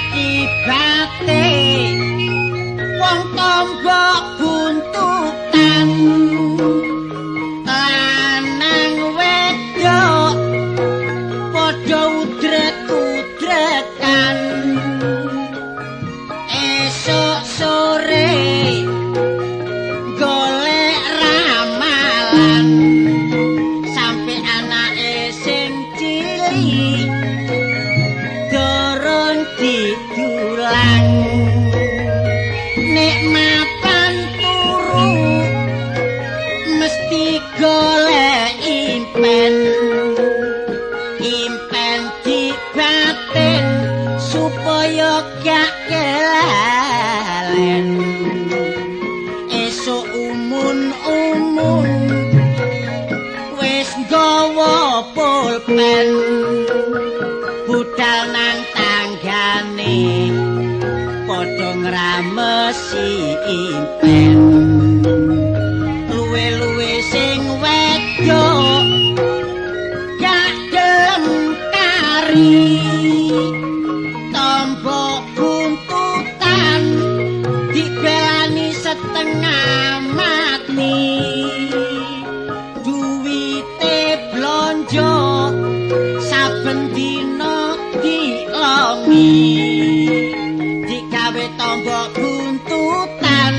Akibate wong tombo buntutan nek mapan turu mesti golek impen dibatin supaya gak kelalen esuk umun-umun wis nggawa pulpen budal nang tanggane padha ngramesi impen luwe-luwe sing wedok gak gelem kari tombok buntutan dibelani setengah mati duwite blonjo saben dina dilongi digawe tombok buntutan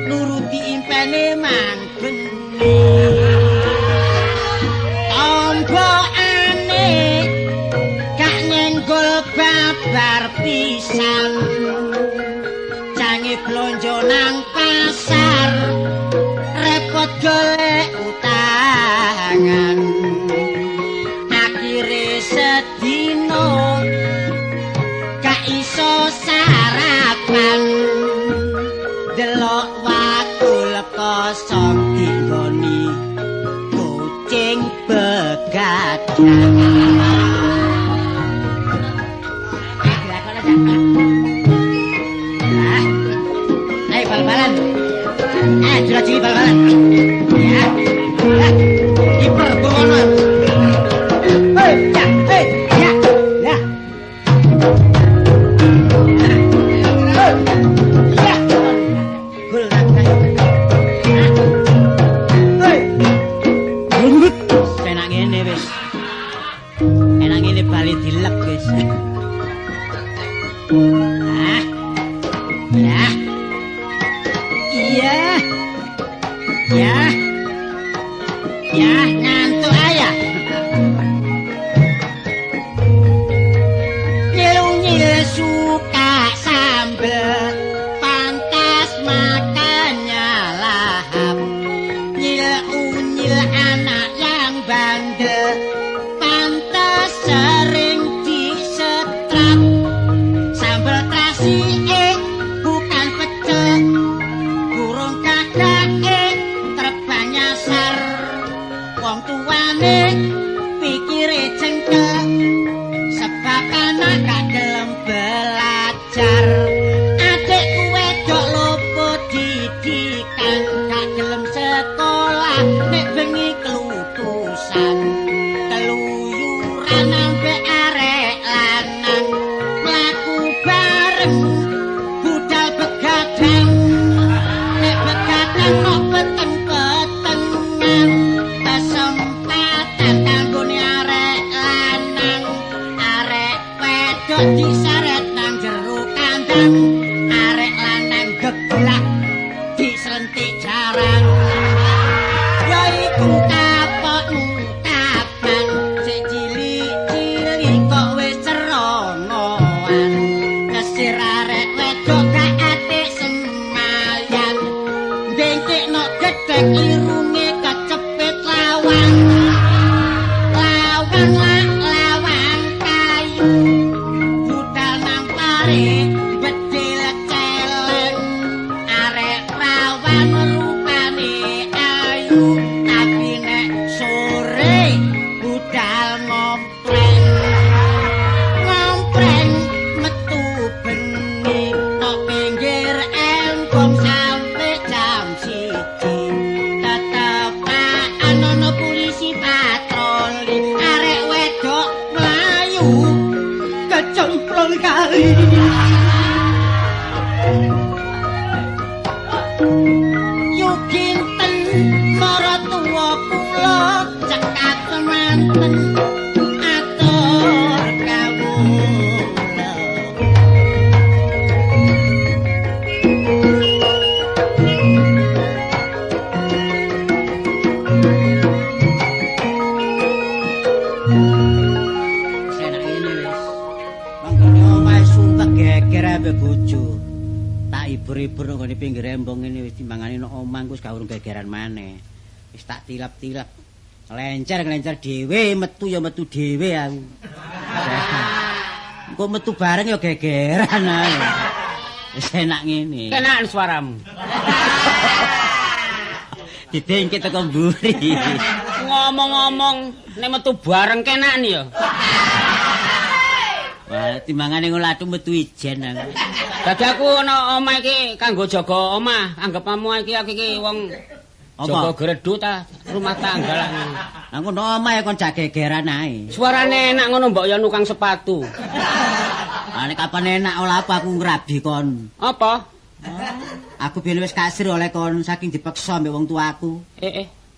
nuruti impene manggeni tombokane gak nyenggol babar pisan jange blonjo nang pasar repot golek utangan akhire sedino gak iso sarapan delok wakul kosong digoni kucing begadang ayo bal-balan jura-juri bal-balan ya diperbono ya gol enak ngene wis enak ngene bali dilek wis ya ngantuk ayah nyil-nyil suka sambel pantas makannya lahap nyil-unyil anak yang bandel pantas sering disetrap sambel terasi bukan pecel burung kakak terbang nyasar wong tuane pikire cengkel sebab anak gak gelem belajar adikku wedok lopo didikan gak gelem sekolah nek bengi kelutusan keluyuran ambek arek lanang mlaku bareng budal begadang nek begadang kok peteng-petengan kesempatan kanggone arek lanang arek wedok diseret nang jero kandang arek lanang geblak diselentik jarang ya iku kapokmu kapan sik cilik-cilik kok wis cerongoan kesir arek wedok gak atik semayan ndengkekno gedhek irunge kecepit lawang kayu budal nang pare bedil celeng arek rawan rupane ayu tapi nek sore budal ngompreng metu bengi nang pinggir embong sampai jam 1 ambek bojo. Tak hibur-hibur nang ngene pinggir embong ngene wis timbangane nang omah wis gak urung gegeran maneh. Wis tak tilap-tilap. Nglencer dhewe, metu ya metu dhewe aku. Engko metu bareng ya gegeran ae. Wis enak ngene. Kenakan suaramu. Didengke teko mburi. Ngomong-ngomong nek metu bareng kenakan ya. Wah, timbangane nglaku metu ijen aku. Dadi aku ana omah iki kanggo jaga omah. Anggapamu iki aku iki wong jaga gredu ta, rumah tangga lah. Aku no omah ya kon jagegeran ae. Suarane enak ngono mbok ya nukang sepatu. Nek kapan enak olah apa aku ngrabi kon. Apa? Aku biyen wis kasir oleh kon saking dipeksa mbek wong tuaku.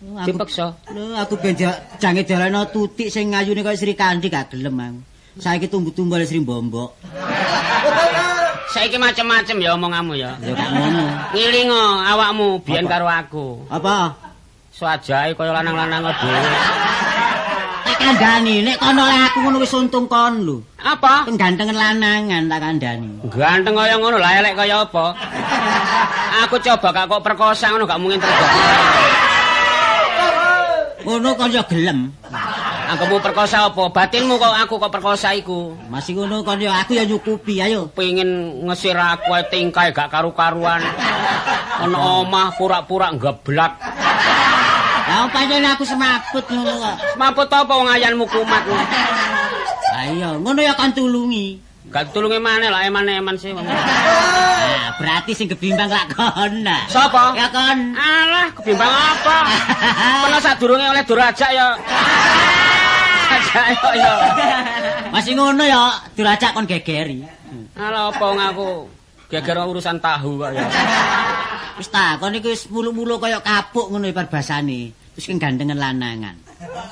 Dipeksa. Lho, aku ben jange dalana tutik sing ngayune kaya Sri Kandi gak gelem aku. Saiki tumbuh-tumbuh Sri Mbombok. Saiki macem-macem ya omonganmu ya. Ya gak ngono. Ngilingo awakmu biyen karo aku. Apa? Swajahe kaya lanang-lanang dhewe. Tak kandhani, nek kono oleh aku ngono wis untung kon lho. Apa? Penggantengan lanangan tak kandhani. Ganteng kaya ngono lah elek kaya apa? Aku coba gak kok perkosa ngono gak mungkin terjadi. Ngono kon yo gelem. Anggamu perkosa apa? Batinmu kok aku kok perkosa iku. Masih ngono kon yo aku ya nyukupi ayo. Pengin ngesir aku ae tingkae gak karu-karuan. Ana omah pura-pura geblak. Lah pancen aku semaput ngono kok. Semaput apa wong ayanmu kumat. Ayo, ngono ya kon tulungi. Gak tulungi maneh lah eman-eman sih. Nah, berarti sing kebimbang lak kon. Sapa? Ya kon. Alah, kebimbang apa? Pernah sadurunge oleh durajak ya. Ya. Masih ngono ya, durajak kon gegeri. Alah apa wong aku geger urusan tahu kok ya. Wis ta, kon iki wis mulu-mulu kaya kapuk ngono ibar basane. Terus gandengan lanangan.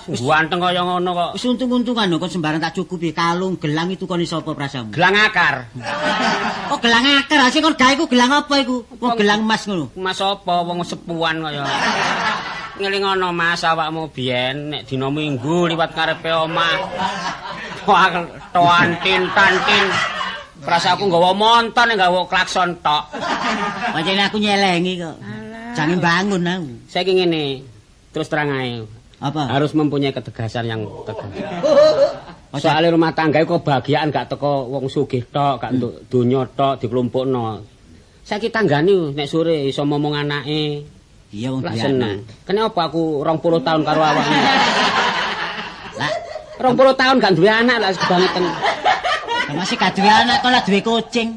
Ganteng kaya ngono kok. Wis untung-untungan lho kon sembarang tak cukupi kalung gelang itu kon iso apa prasamu? Gelang akar. Oh, gelang akar, sing kon gawe iku gelang apa iku? Wong gelang emas ngono. Mas apa wong sepuan kaya. Ngelingono Mas awakmu biyen nek dina Minggu liwat ngarepe omah. Wah, toan tin. Prasaku nggawa monton nggawa klakson tok. Pancen aku nyelengi kok. Jangan bangun aku. Saiki ngene, terus terang ae. Apa? Harus mempunyai ketegasan yang tegas. Soalnya rumah tangga itu kebahagiaan gak teko wong sugih tok, gak donya tok dikelompokno. Saiki tanggane nek sore iso momong anake. Iya wong Lah duwe seneng. Kenapa aku 20 tahun karo awakmu? Lah 20 tahun gak duwe anak lah kebangetan. lah masih gak duwe anak kok lah duwe kucing.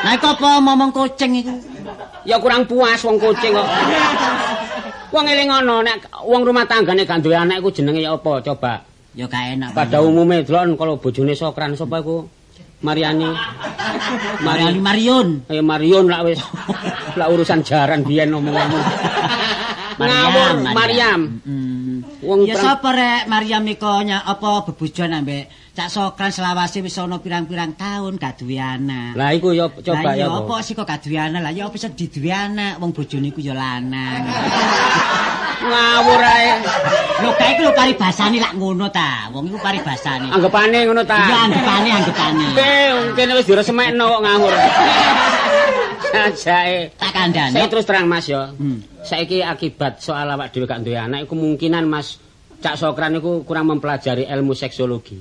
Nah iku apa momong kucing iku? Ya kurang puas wong kucing kok. Wong eling ngono nek wong rumah tanggane gak duwe anak iku jenenge ya apa coba? Ya gak enak. Pada umumnya delon kalau bojone Sokran sapa iku? Mariani. Marion. Ayo Marion lah wis. Lah urusan jaran biyen omonganmu. Ngawur Mariam. Wong Ya sapa rek Mariam iku apa bebujon ambek Cak Sokran selawase wis ana pirang-pirang tahun gak duwe anak. Lah iku ya coba ya. Lah apa sih kok gak duwe anak? Lah ya apa iso diduwe anak wong bojone iku ya lanang. Ngawur ae. Lho kae iku lho paribasane lak ngono ta. Wong iku paribasane. Anggapane ngono ta. Iya anggapane. Kene wis diresemekno kok ngawur. Sajake Tak kandhane. Saya terus terang Mas ya. Saiki akibat soal awak dhewe gak duwe anak iku kemungkinan Mas Cak Sokran iku kurang mempelajari ilmu seksologi.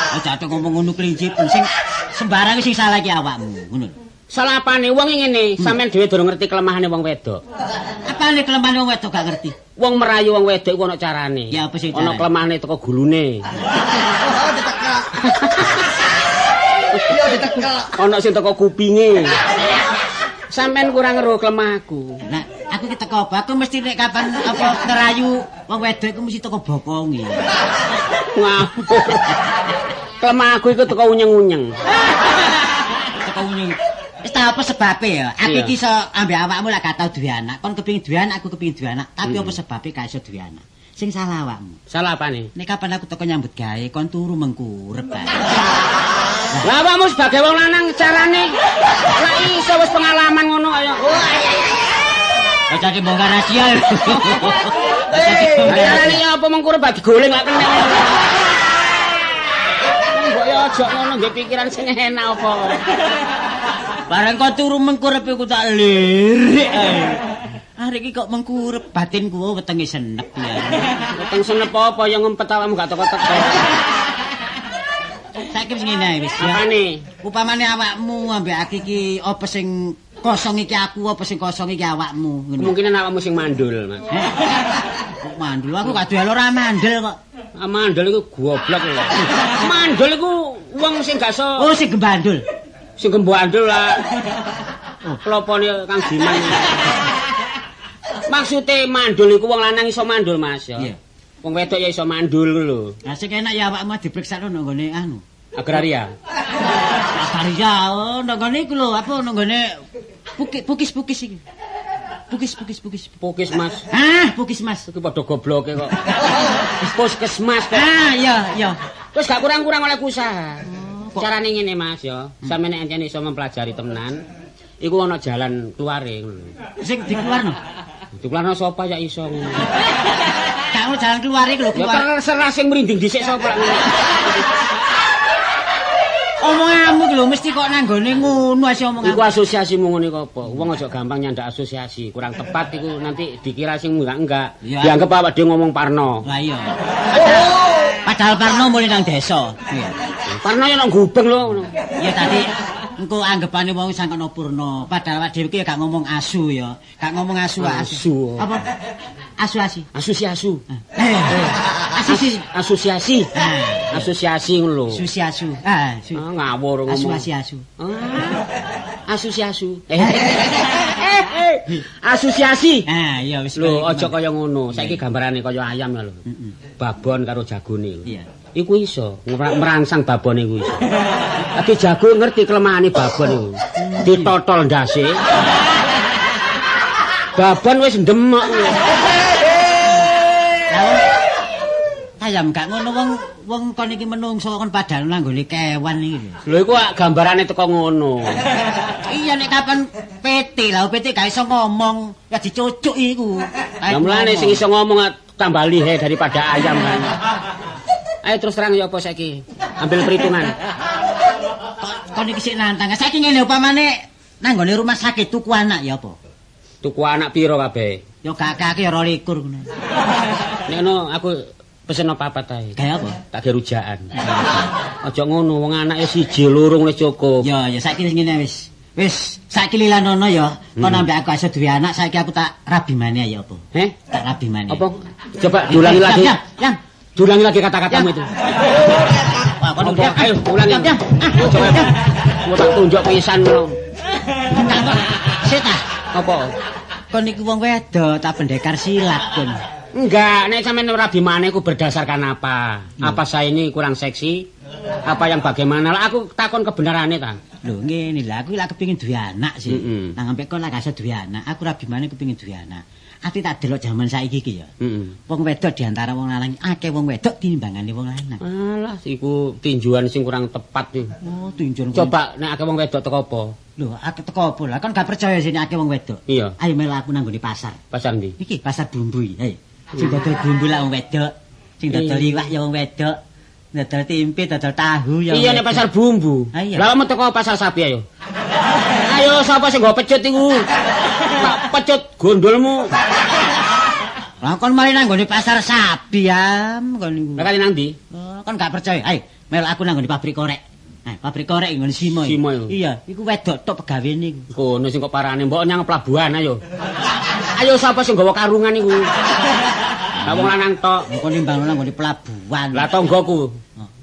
Aja ngomong ngono prinsip sing sembarang sing salah iki awakmu, ngono. Salah apane wong ngene, sampean dhewe durung ngerti kelemahane wong wedok. Apane kelemahan wong wedok gak ngerti? Wong merayu wong wedok iku ana carane. Ya apa sih Ana carane? kelemahane teko gulune. Iya ditekel. Ana sing teko kupinge. Sampean kurang ngeruh kelemahku. Nah, aku ki teko aku mesti nek kapan apa ngerayu wong wedok iku mesti teko bokonge. Ngawur. Kelemahku iku teko unyeng-unyeng. Teko unyeng. Wis ta apa sebabe ya? Aku Iya. iki iso ambek awakmu lak gak tau duwe anak. Kon kepengin duwe anak, aku kepengin duwe anak. Tapi apa sebabe gak iso duwe anak? Sing salah awakmu. Salah apane? Nek kapan aku teko nyambut gawe, kon turu mengkurep bae. Lah awakmu sebagai wong lanang carane lah iso wis pengalaman ngono kaya. Kok jadi bongkar rahasia. Lah carane apa mengkurep bagi goleng gak kena. Mbok ya Aja ngono nggih pikiran sing enak apa. Barang kok turu mengkurep iku tak lirik ae. Arek iki kok mengkurep batinku wetenge senep ya. Weteng senep apa ya ngempet awakmu gak teko-teko. Saiki wis ngene wis ya. Apane? Upamane awakmu ambek aku iki apa sing kosong iki aku apa sing kosong iki awakmu ngono. Kemungkinan awakmu sing mandul, Mas. Kok mandul aku gak duwe ora mandel kok. Mandul iku goblok lho. Mandul iku wong sing gak iso Oh sing gembandul. sing gembandul lah. Klopone Kang Diman. Maksude mandul iku wong lanang iso mandul, Mas ya. Iya. Wong wedok ya iso mandul lho. Lah sing enak ya awakmu diperiksa nang nggone anu. Agraria. Agraria nang nggone iku lho apa nang nggone pukis iki. Pukis. Pukis, Mas. Ah, pukis Mas. Iki padha gobloke kok. Puskesmas kok. Ah, iya. Terus gak kurang-kurang oleh usaha. Carane ngene, Mas ya. Sampe nek encen iso mempelajari tenan, iku ana jalan keluare ngono. Sing dikeluarno. Dikeluarno sapa ya iso ngono. Gak ono jalan keluar iki lho, Ya keluar. terserah sing merinding dhisik sapa ngono. Omonganmu iki lho mesti kok nang gone ngono asih omonganmu. Iku asosiasimu ngono iku apa? Wong aja gampang nyandak asosiasi. Kurang tepat iku nanti dikira sing enggak. Ya. Dianggep awak dhewe ngomong Parno. Lah iya. Padahal Parno mulai nang desa. Iya. Parno ya nang gubeng lho ngono. Ya tadi engko anggapane wong sangkana purna. Padahal awak dhewe iki gak ngomong asu ya. Gak ngomong asu. Asu. Apa? Asu-asi. Asosiasi. Asosiasi. Asosiasi ngono lho. Susi-asu. Ngawur ngomong. Asu-asu. Asosiasi. Asosiasi. Iya wis. Lho, aja kaya ngono. Saiki gambarane kaya ayam ya lho. Babon karo jagone. Iya. Iku iso merangsang babone iku iso. Tapi jago ngerti kelemahane babon iku. Ditotol ndase. Babon wis ndemek. Ayam gak ngono wong kon iki menungso kon padahal nang gone kewan iki. Lho iku gambarane teko ngono. Iya nek kapan PT lah PT gak iso ngomong ya dicucuk iku. Lah mulane sing iso ngomong tambah lihe daripada ayam kan. Ayo terus terang ya apa saiki? Ambil perhitungan. Kon iki sik nantang. Saiki ngene upamane nang gone rumah sakit tuku anak ya apa? Tuku anak piro kabeh? Ya gak akeh ya 22 ngono. Nek ono aku pesen papat ae. Kayak apa? Tak ge rujakan. Aja ngono, wong anake siji loro wis cukup. Ya saiki ngene wis. Wis saiki lilanono ya. Kon ambek aku iso duwe anak, saiki aku tak rabi maneh ya apa? Tak rabi maneh. Apa? Coba diulangi lagi. Yang. Diulangi lagi kata-katamu itu. Wah, kon udah. Ayo ulangi. Coba. Mau tak tunjuk pisan ngono. Sik ta. Apa? Kon iku wong wedok, tak pendekar silat kon. Enggak, nek sampean rabi maneh ku berdasarkan apa? Apa saya ini kurang seksi? Apa yang bagaimana? Lah aku takon kebenarane ta. Lho ngene lho, aku lak kepengin duwe anak sih. Nang ambek kon lak gak iso duwe anak, aku rabi maneh kepengin duwe anak. Ati tak delok jaman saiki iki ya. Wong wedok diantara wong lanang akeh wong wedok tinimbangane wong lanang. Alah, iku tinjuan sing kurang tepat iki. Oh, tinjuan. Coba nek akeh wong wedok teko apa? Lho, akeh teko apa? Lah kon gak percaya sini akeh wong wedok. Iya. Ayo melu aku nang nggone pasar. Pasar ndi? Iki pasar bumbu iki. Ayo. Sing dodol bumbu lah wong wedok. Sing dodol iwak ya wong wedok. Dodol tempe, dodol tahu ya. Iya nek pasar bumbu. Lah kamu teko pasar sapi ayo. Ayo sapa sing nggo pecut iku? Tak pecut gondolmu. Lah kon mari nang nggone pasar sapi ya, kon niku. Lah kali nang ndi? Kon gak percaya. Ayo, melu aku nang nggone pabrik korek. Pabrik korek nggone Simo. Simo iku. Iya, iku wedok tok pegawene iku. Kono sing kok parane mbok nyang pelabuhan ayo. Ayo sapa sing nggawa karungan iku? Lah wong lanang tok. Kon nimbang nang nggone pelabuhan. Lah tanggoku.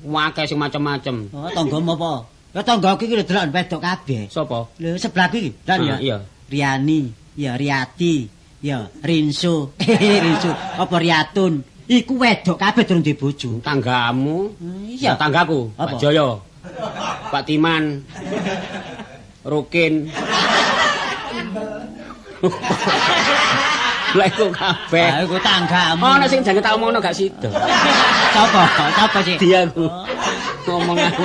Akeh sing macem-macem. Oh, tanggomu apa? Ya tanggoku iki lho delok wedok kabeh. Sapa? Lho sebelahku iki. Lah ya. Iya. Riani, ya Riati, ya Rinso. Rinso apa Riatun. Iku wedok kabeh durung duwe bojo. Tanggamu? Iya. Tanggaku. Apa? Pak Joyo. Pak Timan. Rukin. Lah iku kabeh. Lah iku tanggamu. Ono sing jange tak omongno gak sida. Sapa sih? Dia ku. Ngomong aku.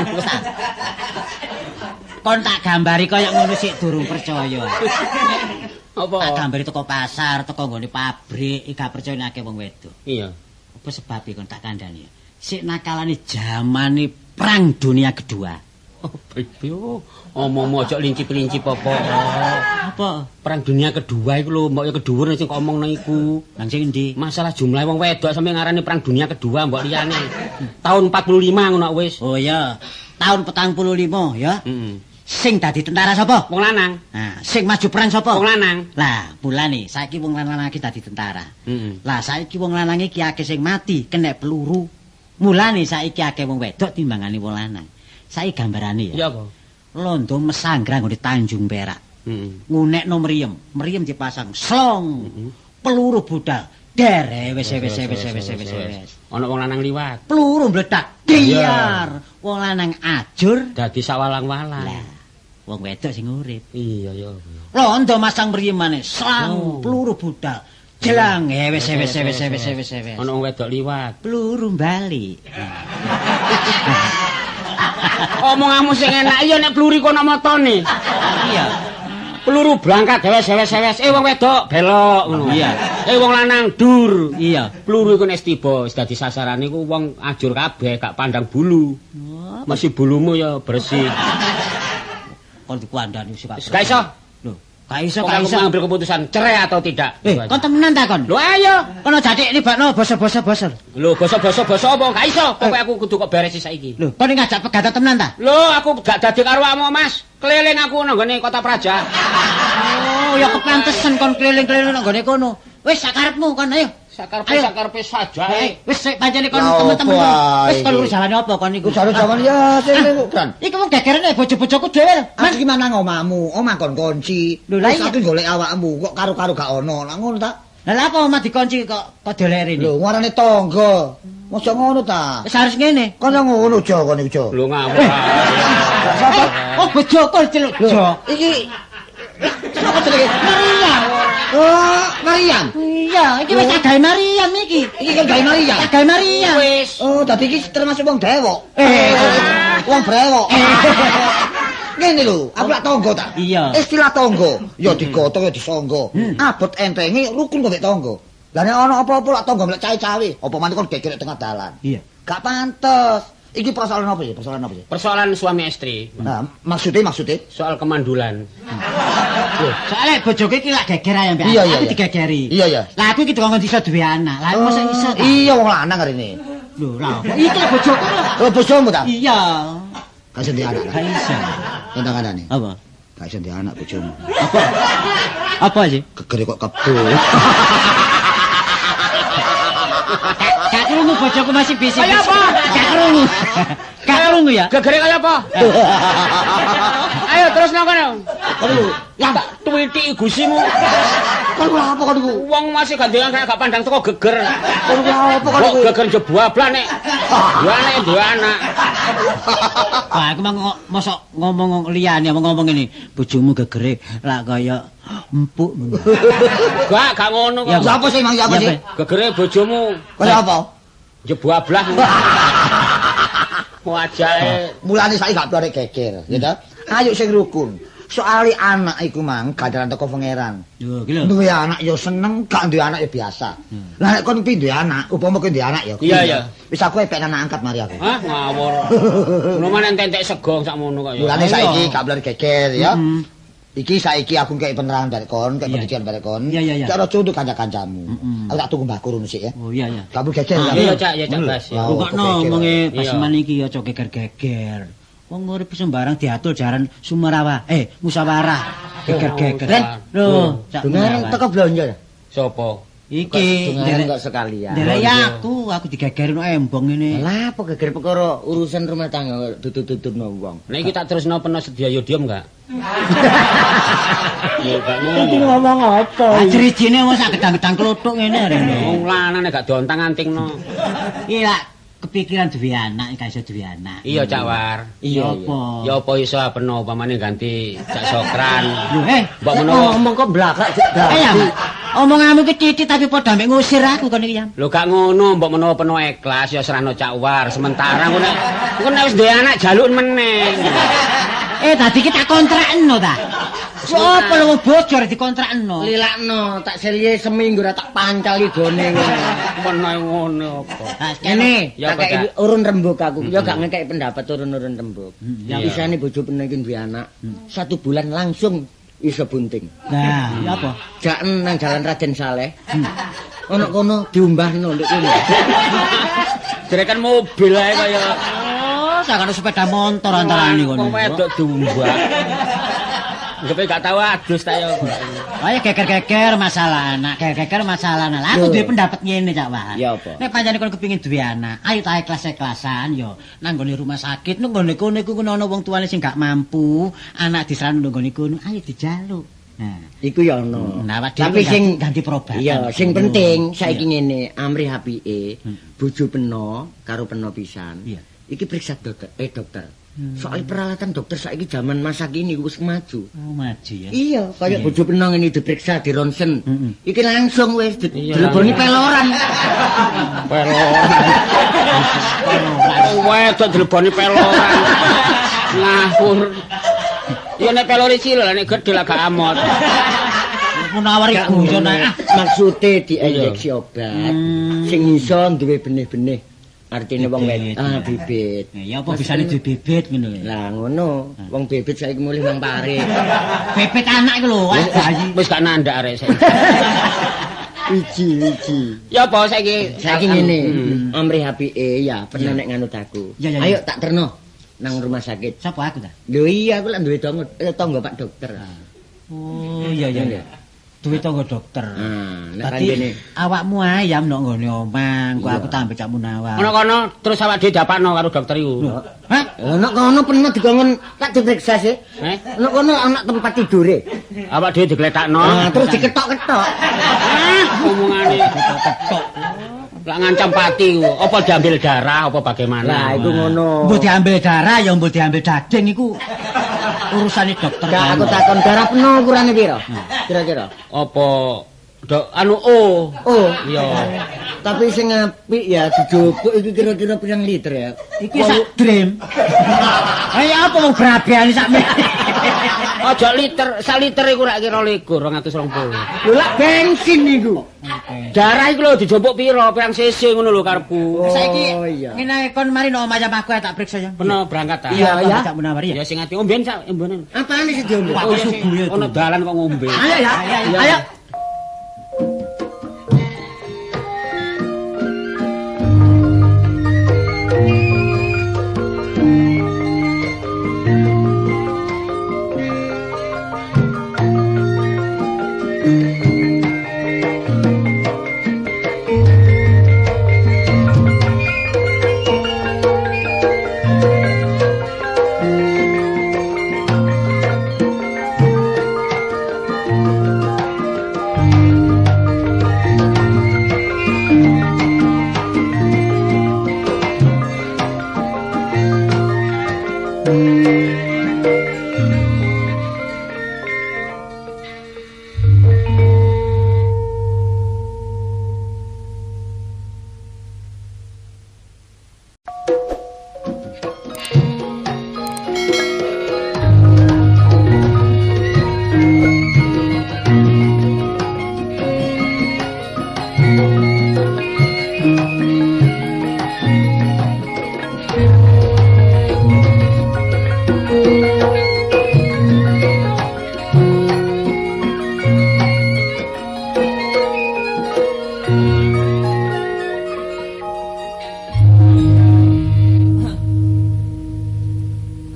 Kon tak gambari kaya ngono sik durung percaya. Apa? Tak gambari teko pasar, teko nggone pabrik, gak percaya nek akeh wong wedok. Iya. Apa sebabe kon tak kandhani? sik nakalane jamane Perang Dunia Kedua. Oh, Bebe, omong aja lincip-lincip apa. Apa? Perang Dunia Kedua iku lho, mbok ya kedhuwur sing kok omongno iku. Nang sing endi? Masalah jumlah wong wedok sampe ngarani Perang Dunia Kedua mbok liyane. Tahun 45 ngono wis. Oh ya, tahun 45 ya. Heeh. Sing dadi tentara sapa? Wong lanang. Nah, sing maju perang sapa? Wong lanang. Lah, mulane saiki wong lanang iki dadi tentara. Heeh. Lah saiki wong lanang iki akeh sing mati kena peluru. Mulane saiki akeh wong wedok timbangane wong lanang. Saiki gambarane ya. Ya apa? Londo mesanggrang di Tanjung Perak. Heeh. Ngunekno mriyem, mriyem dipasang slong. Peluru budal. Der, wis. Ana wong lanang liwat. Peluru meledak. Diar. Wong lanang ajur Dadi sawalang-walang. lah. Wong wedok sing urip. Iya ya. Londo masang mriyem maneh, slang peluru budal. Jelang, wis. Ana wong wedok liwat. Peluru bali. Omonganmu sing enak iya nek peluru kono motone. Iya. Peluru berangkat wes. Wong wedok belok ngono. Iya. Wong lanang dur. Iya. Peluru iku nek tiba wis dadi sasaran iku wong ajur kabeh gak pandang bulu. Masih bulumu ya bersih. Kon dikuandani sik Pak. Gak iso. Lho, gak iso, Kok aku mengambil keputusan cerai atau tidak. kon temenan ta kon? Lho ayo. Kono jadik nibakno basa-basa. Lho basa-basa apa gak iso. Pokoke aku kudu kok beres saiki. Lho, kon ngajak pegatan temenan ta? Lho aku gak dadi karo awakmu Mas. Keliling aku nang gone Kota Praja. Oh, ya kepantesan kon keliling-keliling nang gone kono. Wis sakarepmu kon ayo. Sakarpe saja. Wis sik pancene kon Ya temen-temen. apa Wis kon iki? urus jalane apa kon iku? Jare jaman ya sing kan. Iki wong gegerane bojo-bojoku dhewe lho. Mas gimana ngomahmu? Omah kon kunci. Lho, lah Wis iya. aku golek awakmu kok karo-karo gak ono. Lah ngono ta? Lah lha apa omah dikunci kok delere Lho, ini? ngarane tangga. Mosok ngono ta? Wis harus ngene. Kon yo ngono Jo kon iku Jo. Lho ngawur. Oh, bojoku celuk jo. Iki sapa jenenge? Maryam. Oh, Maryam. Iya, iki wis agawe Maryam iki. Iki kan gawe Maryam. Agawe Maryam. Wis. Oh, dadi iki termasuk wong dewok. Eh. Wong brewok. Ngene lho, aku lak tangga ta. Iya. Istilah tangga, ya digotong ya disangga. Abot entenge rukun kok mek tangga. Lah nek ana apa-apa lak tangga mlek cawe-cawe, apa maneh kon geger nek tengah dalan. Iya. Gak pantes. Iki persoalan apa ya? Persoalan apa ya? Persoalan suami istri. Nah, maksudnya Soal kemandulan. Soale bojoku iki lak geger ae mbak. Iya, iya, Aku iya. digegeri. Iya, iya. Lah aku iki dikon iso duwe anak. Lah mosok iso ta? Iya wong lanang arene. Lho, lah apa? Iki lak bojoku lho. Oh, bojomu ta? Iya. Gak iso ndek anak. Gak iso. Entang kandane. Apa? Gak iso ndek anak bojomu. Apa sih? Gegere kok kebo. Gak krungu bojoku masih bisik. Kaya apa? Gak krungu. Gak krungu ya? Gegere kaya apa? Ayo terus nang kono. Aduh, Ya tak tuwiti gusimu. kon apa kon iku? Wong masih gandengan gak pandang teko geger. Kon apa kon Kok iku? geger jebablah nek. Duwe anak. Wah, aku mosok ngomong liyane ngomong ngene, bojomu gegere lak kaya empuk. Gak ngono Ya, kok. Siapa sih mang siapa Ya, sih? Pak. Gegere bojomu Kaya apa? jebablah. Wajahe Mulane saiki gak blare geger, ya ta? Ayo sing rukun. Soale anak iku mang ganjaran teko pangeran. Yo, iki lho. Duwe anak ya seneng, gak duwe anak ya biasa. Lah nek kon duwe anak, upama kon duwe anak ya. Iya, iya. Wis aku epek anak angkat mari aku. Hah, ngawur. Ngono maneh entek segong sakmono kok ya. Mulane Ayo. saiki gak blare geger ya. Mm. Iki saiki aku kei penerangan dari kon, kei Iya. pendidikan dari kon. Iya, iya, iya. Cara untuk kanca-kancamu. Mm-mm. Aku tak tunggu Mbah Kurun sik ya. Oh iya ya. Gak boleh geger ya. Iya, Cak, ya Cak Bas. ya. Oh, Rungokno kegeger. omonge Iya. Basman iki ya aja geger-geger. Wong urip sembarang diatur jaran sumarawa. Musyawarah. Geger-geger. Ren. Lho, Cak Dengar Gunawan. teko belanja ya. Sopo? Iki Dengar ndelek kok sekalian. ndelek aku digegerin no embong ini. Lah apa geger perkara urusan rumah tangga tutut-tututno wong. Nek iki tak terusno peno sedia yodium enggak? Ya gak Iki ngono. ngomong apa? Jerijine wong sak gedang-gedang klothuk ngene rene. Wong lanang nek gak dontang-antingno. Iki lak kepikiran duwe anak, gak iso duwe anak. Iya, Cak War. Iya apa? Ya apa iso peno upamane ganti Cak Sokran. Lho, Mbok menawa ngomong kok blakak. ya, omonganmu ki titik tapi padha mek ngusir aku kon iki ya. Lho gak ngono, mbok menawa peno ikhlas ya serano Cak War. Sementara engko nek wis duwe anak jaluk meneh. Tadi kita kontrakno ta. Sopo lho bojor dikontrakno. Lilakno, tak selie seminggu ra tak pancali gone ngono. Menawa ngono apa. Ngene, Ya, tak kei Pak. urun rembug aku. Ya gak ngekek pendapat urun-urun rembug. Iya. Bisane bojo penek iki duwe anak. 1 bulan langsung iso bunting. Nah, ya apa? Jaken nang Jalan Raden Saleh. Ono kono diumbahno ndek kene. Jerekan mobil ae kaya Oh, sakane sepeda motor antarane kono. wong wedok diumbah. Ngepe gak tahu adus ta ya. Ayo geger-geger masalah anak, geger-geger masalah anak. Lah, aku duwe pendapat ngene Cak Wah. Ya apa? Nek pancene kon kepengin duwe anak, ayo ta ikhlas-ikhlasan yo. Nang gone rumah sakit, nang gone kono iku ana wong tuane sing gak mampu, anak diserang nang gone kono, ayo dijaluk. Nah, Iku ya ono. Nah, Tapi sing ganti perobatan. iya, sing penting saiki ngene, amri apike, bojo peno karo peno pisan. Iya. Iki periksa dokter. Soal peralatan dokter saiki zaman masa kini wis maju. Oh, maju ya. Iya, kayak bojo peno ngene diperiksa di ronsen. Iki langsung wis Iya, dileboni peloran. Wong wedok dileboni peloran. Ngawur. Ya nek pelori cilik nek gedhe lah gak amot. Munawar iku yo nek Maksude diinjeksi obat. Sing iso duwe benih-benih. Artine wong Bibit. wedok bibit. ya apa bisane duwe bibit ngono lho. Lah ngono, wong bibit saiki mulih nang pare. Bibit anak iku lho, bayi. Wis gak nandak arek saiki. Wiji. Ya apa saiki? Saiki ngene, amri apike ya pernah nek nganut aku. Ya, ya, ya. Ayo tak terno nang rumah sakit. Sapa aku ta? Lho iya aku lak duwe tangga Pak Dokter. Oh, iya iya. Duwe tangga dokter. Nek Berarti kanjene awakmu ayam nek nggone omah, engko aku tambah Cak Munawar. Ono kono terus awak dhewe dapakno karo dokter iku. Hah? Lah nek kono pernah digongen tak diperiksa sih. Nek kono ana tempat tidure. Awak dhewe digletakno. Terus diketok-ketok. Omongane ketok. Lah ngancam pati ku. Apa diambil darah apa bagaimana? Lah iku ngono. Mbok diambil darah ya mbok diambil daging iku urusane dokter. Enggak aku takon darah penuh ukurane piro? Kira-kira. Apa anu oh. Oh, Iya. tapi sing apik ya dijupuk iki kira-kira pirang liter ya? Iki sak dream. Ayo apa mau berabehane sak Aja liter, sak liter iku rak kira 220. Lho lak bensin niku. Darah iku lho dijompuk piro, pirang cc ngono lho karepku. Saiki iya. ngene kon mari nang omah aku tak periksa ya. Peno berangkat ta? Iya, ya. Cak Munawar ya. Ya sing ati omben sak embonen. Apaan sih diombe? Wah, Oh, subuh ya. ono dalan kok ngombe. Ayo ya. Ayo. Ayo.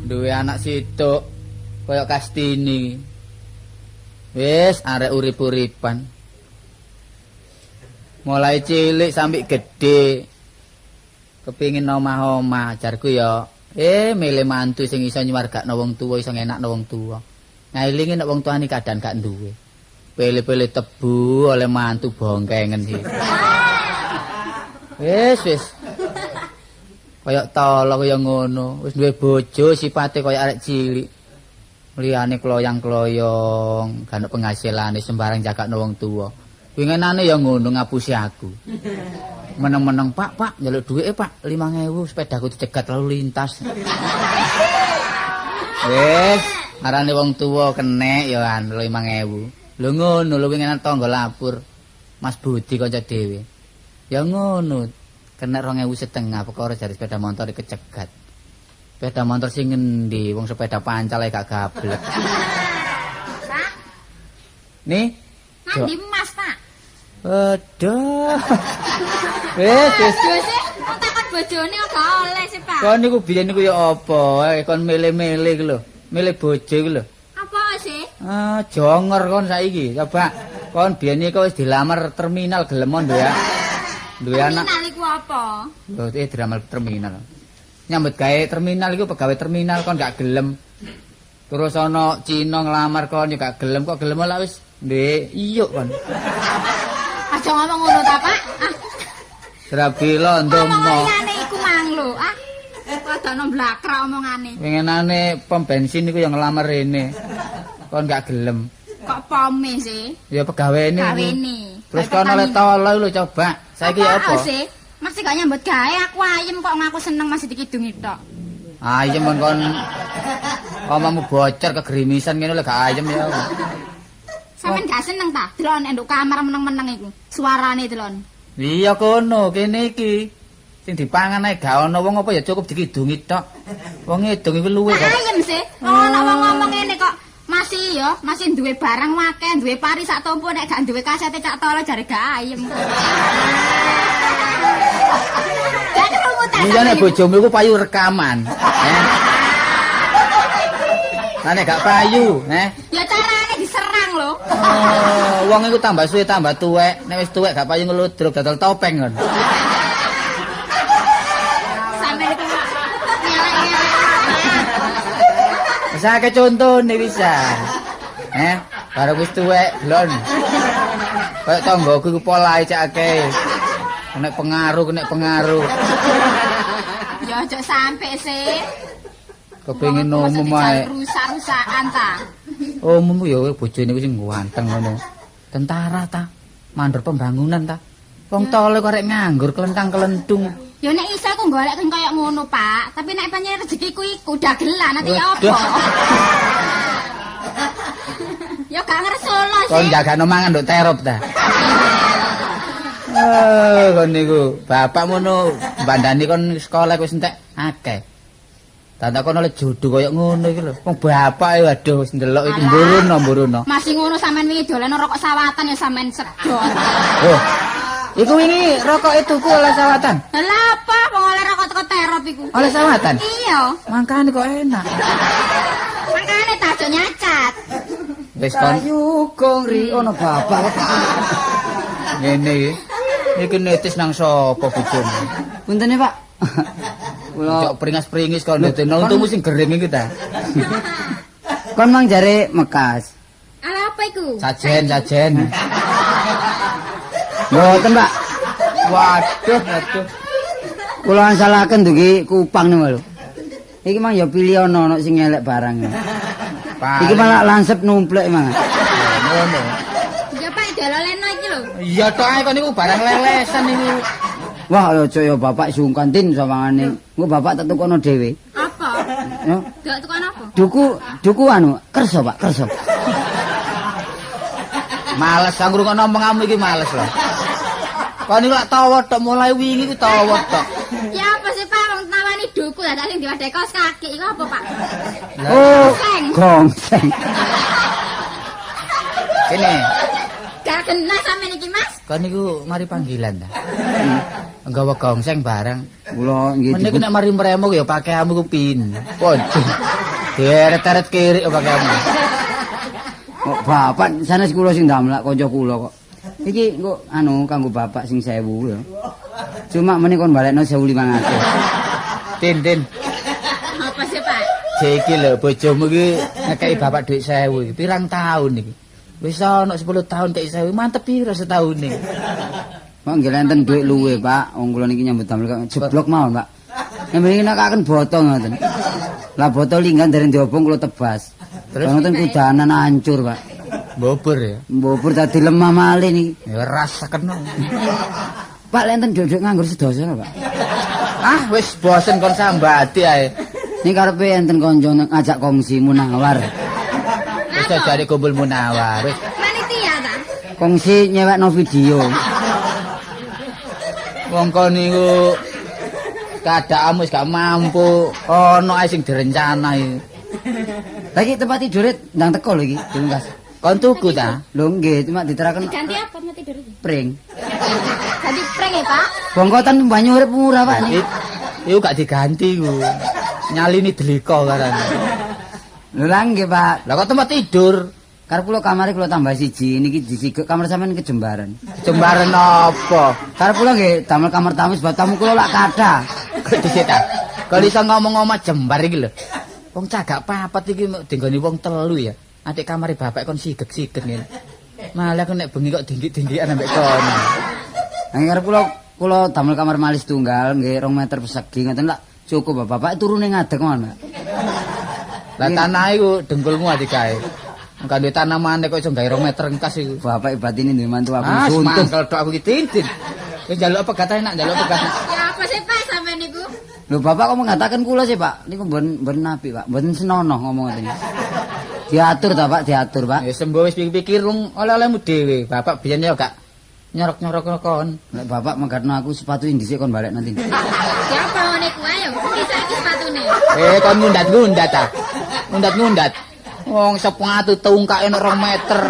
Duwe anak situk kaya Kastini. Wis arek urip-uripan. Mulai cilik sampai gede kepingin omah-omah jarku ya milih mantu sing iso nyuwargakno wong tuwa iso ngenakno wong tuwa. Ngailingi nek wong tuane kadang gak duwe. Pilih-pilih tebu oleh mantu bongkengen iki. Wis. Kaya tolo kaya ngono, wis duwe bojo sipate kaya arek cilik. Liyane kloyang-kloyong, gak ono penghasilane sembarang jagakno wong tuwa. Winginane ya ngono ngapusi aku. Meneng-meneng, Pak, njaluk dhuwite, Pak, 5.000 sepedaku dicegat lalu lintas. Wis, Arane wong tuwa kenek ya an 5.000. Lho ngono lho wingi tangga lapur. Mas Budi kanca dhewe. Ya ngono. Kenek 2.500 perkara jare sepeda motor kecegat. Sepeda motor sing ngendi? Wong sepeda pancal ae gak gablek. Pak, Nih. nandi Mas, Pak? Aduh. Wis. Yo sih, kok takon bojone kok gak oleh sih, Pak. Kon niku biyen niku ya apa? Kon milih-milih iku lho. Milih bojo iku lho. Apa sih? Ah, jonger kon saiki. Coba kon biyen iki wis dilamar terminal gelemon lho ya. Duwe anak. Terminal iku apa? Lho, dilamar terminal. Nyambut gawe terminal iku pegawai terminal kon gak gelem. Terus ana Cina nglamar kon ya gak gelem kok gelem lah wis ndek iyuk kon. Aja ngomong ngono ta, Pak. Ah, Serabila ndomo. omongane iku mang lho. Ah, padha blakra omongane. Pengenane pom bensin iku yang ngelamar rene. Kon gak gelem. Kok pome sih? Ya pegawene. Gawene. Terus kon oleh tolo lho coba. Saiki apa? sih? Masih gak nyambut gawe, aku ayem kok ngaku seneng masih dikidungi tok. Ayem kon omongmu bocor kegerimisan ngene lho gak ayem ya. Sampeyan gak seneng ta? Delon nduk kamar meneng-meneng iku. Suarane delon. Iya kono kene iki. Sing dipangan ae gak ana wong apa ya cukup dikidungi tok. Wong ngidung iku luwe kok. Ayem sih. Ono wong ngomong ngene kok. Masih duwe barang akeh, duwe pari sak tompo nek gak duwe kasete cak tolo jare gak ayem. Gak krungu ta. Iya nek bojomu iku payu rekaman. Lah nek gak payu, Ya carane diserang lho. Oh, wong iku tambah suwe tambah tuwek. Nek wis tuwek gak payu ngeludruk dodol topeng kon. Sampe iku nyelek-nyelek. Wis akeh contone bisa. Bareng wis tuwek glon. Kayak tanggoku iku polahe cak akeh. Nek pengaruh. Ya aja sampe sih. Kepengin umum ae. Rusak-rusakan ta. Umum ya bojone iku sing ganteng ngono. Tentara ta. Mandor pembangunan ta. Wong tole kok arek nganggur kelentang-kelentung. Ya nek iso aku golek sing kaya ngono, Pak. Tapi nek pancen rezekiku iku dagelan nanti ya apa? Ya gak ngersolo sih. Kon jagano mangan nduk terop ta. Kon niku bapak ngono bandani kon sekolah wis entek akeh. Tanda kon oleh jodoh kaya ngono iki lho. Wong bapak waduh wis ndelok iki mburono. Masih ngono sampean wingi dolen rokok sawatan ya sampean sedot. Oh. Iku wingi rokoke tuku oleh sawatan. Lah apa wong oleh rokok teko terop iku? Oleh sawatan. Iya. Mangkane kok enak. Makane tak aja nyacat. Wis kon Ayo gong ri ono bapak. ngene iki. Iki netis nang sapa bojomu? Puntene, Pak. Kula Cok peringas-peringis kon dene untumu sing gering iki ta. kon mang jare Mekas. Ala apa iku? Sajen. Mboten, Pak. Waduh. Kula ansalaken dugi kupang niku lho. Iki mang ya pilih ono sing elek barang. Iki malah lansep numplek mang. Ngono. Ya Pak dololeno iki lho. Iya tok ae kon niku barang lelesan niku. Wah, aja ya bapak sungkan tin sawangane. Engko bapak tak tukono dhewe. Apa? Ya. Dok tukang apa? Duku anu, kerso, Pak, kerso. Males sang ngrungokno omonganmu iki males lho. Kon niku lak tawa tok mulai wingi ku tawa tok. Ya apa sih Pak wong tawani duku lah sing diwadah kaos kaki iku apa Pak? Oh, Gongseng. gongseng. Kene, Gak kena sampean iki Mas. kon niku mari panggilan ta. Nggawa gongseng barang. Kula nggih Meniku nek mari mremo ya pakaianmu ku pin. Waduh. Deret-deret kiri pakaianmu. kok bapak sanes kula sing ndamlak kanca kula kok. Iki kok anu kanggo bapak sing 1000 ya. Cuma meneh kon balekno 1500. Tin. Apa sih Pak? Iki lho bojomu iki ngekeki bapak dhuwit 1000 iki. Pirang tahun iki? Wis ana 10 tahun kek 1000 mantep piro setahun iki? Kok nggih enten dhuwit luwe, Pak. Wong kula niki nyambut damel kok jeblok mawon, Pak. Nek mriki nakaken botol ngoten. Lah botol linggan dereng diobong kula tebas. Terus ngoten kudanan hancur, Pak. Bobor ya. Mbobur dadi lemah malih niki. Ya rasaken. Pak lenten duduk nganggur sedasa, Pak. Ah, wis bosen kon sambati ae. Niki karepe enten kanca ngajak kongsi Munawar. Wis jare kumpul munawar. Wis Panitia ta? Kongsi nyewekno video. wong kon niku keadaanmu wis gak mampu. Ono ae sing direncana iki. Lagi tempat tidur ndang teko lho iki, Mas. Kon tuku ta? Lho nggih, cuma diteraken Ganti apa mau tidur iki? pring. Ganti prank ya, Pak? Bongkotan banyu urip murah, Pak. Iku gak diganti ku. Nyalini deliko karane. Lho lah nggih, Pak. Lah kok tempat tidur? Karep kula kamare kula tambah siji, niki disigek kamar sampean kejembaran. Jembaran apa? Karep kula nggih damel kamar tamu sebab tamu kula lak kathah. Kok dhisik ta? Kalau iso ngomong-ngomong jembar iki lho. Wong cagak papat iki dinggoni wong telu ya. Adik kamare bapak kon sigek-sigek ngene. Malah kok nek bengi kok dinggi-dinggian ambek kono. Nang karep kula damel kamar malis tunggal nggih 2 meter persegi ngoten lak cukup bapak turune ngadeg ngono. Lah tanah iku dengkulmu adik kae. Engko duwe tanamane kok iso gawe 2 meter engkas iku. Bapak ibatine duwe mantu aku Ah, suntuk. mangkel tok aku iki tintin. Wis njaluk apa gatane nak njaluk apa gatane. Ya apa sih, Pak, sampean niku? Lho bapak kok mengatakan kula sih, Pak. Niku mboten apik, Pak. Mboten senonoh ngomong ngoten. Diatur ta, Pak, diatur, Pak. Ya sembo wis pikir oleh-olehmu dhewe. Bapak biyen ya gak nyorok-nyorok kon. Lek bapak menggatno aku sepatu dhisik kon balik nanti. Ya apa niku ayo, iki saiki sepatune. Kon ngundat-ngundat ta. Ngundat-ngundat. Wong sepatu tungkake nek 2 meter.